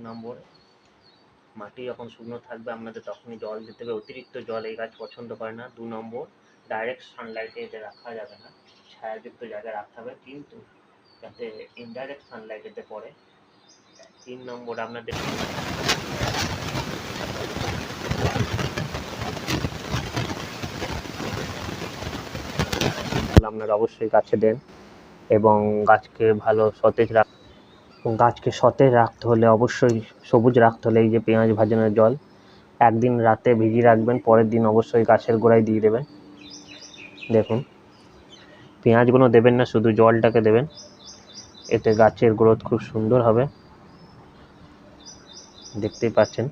নম্বর, মাটি যখন শুকনো থাকবে আপনাদের তখনই জল দিতে হবে। অতিরিক্ত জল এই গাছ পছন্দ করে না। 2 নম্বর, ডাইরেক্ট সানলাইটে এতে রাখা যাবে না, ছায়াযুক্ত জায়গায় রাখতে হবে, কিন্তু যাতে ইনডাইরেক্ট সানলাইট এতে পড়ে। 3 নম্বর, আপনাদের আপনারা অবশ্যই গাছে দেন এবং গাছকে ভালো গাছকে সতেজ রাখতে হলে অবশ্যই সবুজ রাখতে হলে এই যে পেঁয়াজ ভাজানোর জল একদিন রাতে ভিজিয়ে রাখবেন, পরের দিন অবশ্যই গাছের গোড়ায় দিয়ে দেবেন। দেখুন, পেঁয়াজগুলো দেবেন না, শুধু জলটাকে দেবেন, এতে গাছের গ্রোথ খুব সুন্দর হবে, দেখতেই পাচ্ছেন।